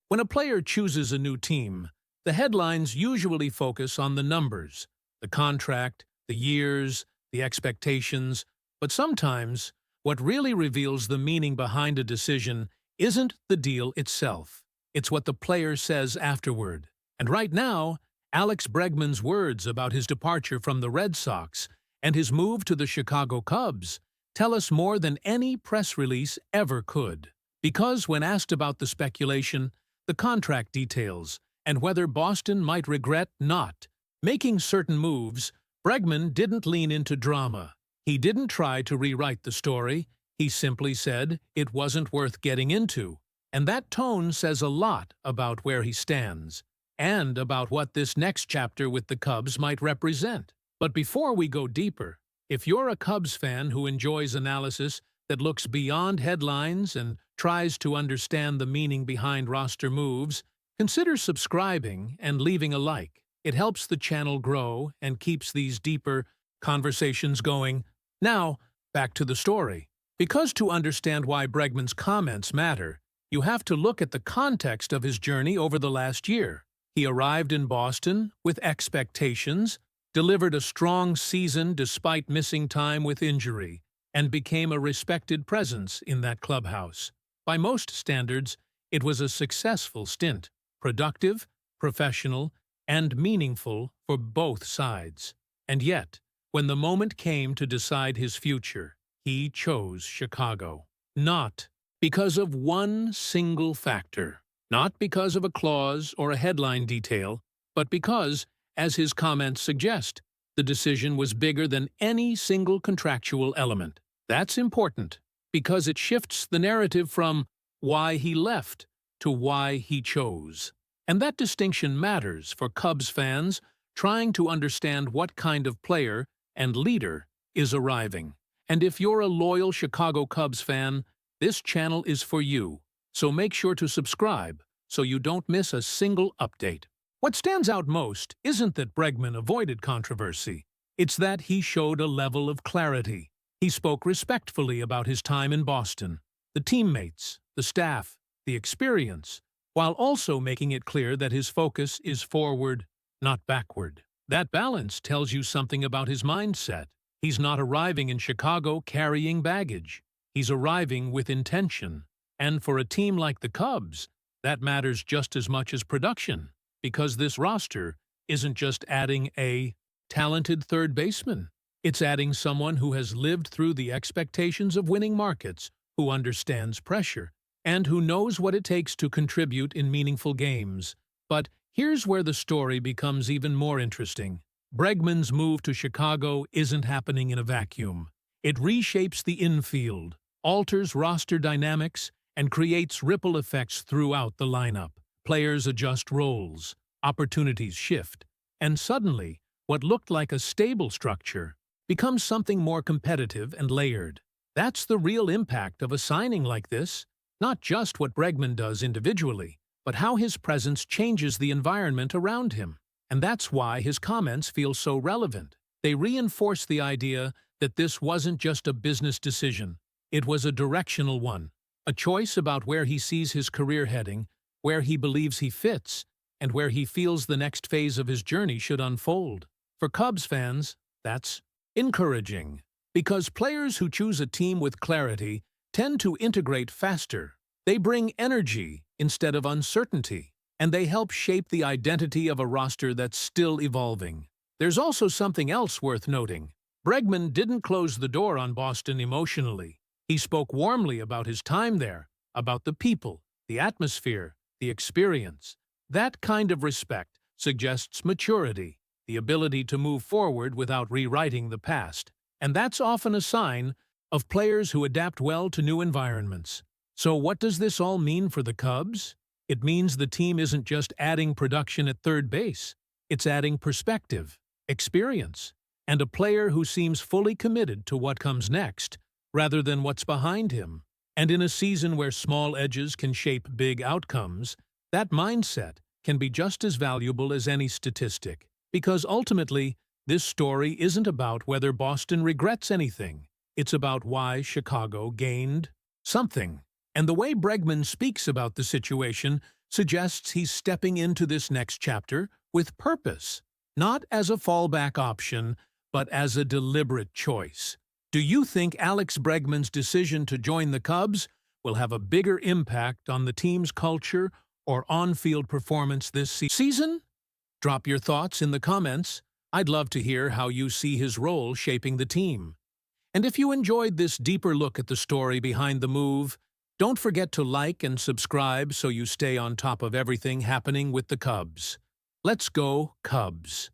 When a player chooses a new team, the headlines usually focus on the numbers, the contract, the years, the expectations, but sometimes what really reveals the meaning behind a decision isn't the deal itself. It's what the player says afterward. And right now, Alex Bregman's words about his departure from the Red Sox and his move to the Chicago Cubs tell us more than any press release ever could. Because when asked about the speculation, the contract details, and whether Boston might regret not making certain moves, Bregman didn't lean into drama. He didn't try to rewrite the story. He simply said it wasn't worth getting into. And that tone says a lot about where he stands, and about what this next chapter with the Cubs might represent. But before we go deeper, if you're a Cubs fan who enjoys analysis that looks beyond headlines and tries to understand the meaning behind roster moves, consider subscribing and leaving a like. It helps the channel grow and keeps these deeper conversations going. Now, back to the story. Because to understand why Bregman's comments matter, you have to look at the context of his journey over the last year. He arrived in Boston with expectations, delivered a strong season despite missing time with injury, and became a respected presence in that clubhouse. By most standards, it was a successful stint, productive, professional, and meaningful for both sides. And yet, when the moment came to decide his future, he chose Chicago. Not because of one single factor, not because of a clause or a headline detail, but because, as his comments suggest, the decision was bigger than any single contractual element. That's important, because it shifts the narrative from why he left to why he chose. And that distinction matters for Cubs fans trying to understand what kind of player and leader is arriving. And if you're a loyal Chicago Cubs fan, this channel is for you, so make sure to subscribe so you don't miss a single update. What stands out most isn't that Bregman avoided controversy. It's that he showed a level of clarity. He spoke respectfully about his time in Boston, the teammates, the staff, the experience, while also making it clear that his focus is forward, not backward. That balance tells you something about his mindset. He's not arriving in Chicago carrying baggage. He's arriving with intention. And for a team like the Cubs, that matters just as much as production, because this roster isn't just adding a talented third baseman. It's adding someone who has lived through the expectations of winning markets, who understands pressure, and who knows what it takes to contribute in meaningful games. But here's where the story becomes even more interesting. Bregman's move to Chicago isn't happening in a vacuum. It reshapes the infield, alters roster dynamics, and creates ripple effects throughout the lineup. Players adjust roles, opportunities shift, and suddenly, what looked like a stable structure becomes something more competitive and layered. That's the real impact of a signing like this, not just what Bregman does individually, but how his presence changes the environment around him. And that's why his comments feel so relevant. They reinforce the idea that this wasn't just a business decision. It was a directional one, a choice about where he sees his career heading, where he believes he fits, and where he feels the next phase of his journey should unfold. For Cubs fans, that's encouraging, because players who choose a team with clarity tend to integrate faster. They bring energy instead of uncertainty, and they help shape the identity of a roster that's still evolving. There's also something else worth noting. Bregman didn't close the door on Boston emotionally. He spoke warmly about his time there, about the people, the atmosphere, the experience. That kind of respect suggests maturity, the ability to move forward without rewriting the past. And that's often a sign of players who adapt well to new environments. So what does this all mean for the Cubs? It means the team isn't just adding production at third base. It's adding perspective, experience, and a player who seems fully committed to what comes next, rather than what's behind him. And in a season where small edges can shape big outcomes, that mindset can be just as valuable as any statistic. Because ultimately, this story isn't about whether Boston regrets anything. It's about why Chicago gained something. And the way Bregman speaks about the situation suggests he's stepping into this next chapter with purpose, not as a fallback option, but as a deliberate choice. Do you think Alex Bregman's decision to join the Cubs will have a bigger impact on the team's culture or on-field performance this season? Drop your thoughts in the comments. I'd love to hear how you see his role shaping the team. And if you enjoyed this deeper look at the story behind the move, don't forget to like and subscribe so you stay on top of everything happening with the Cubs. Let's go, Cubs!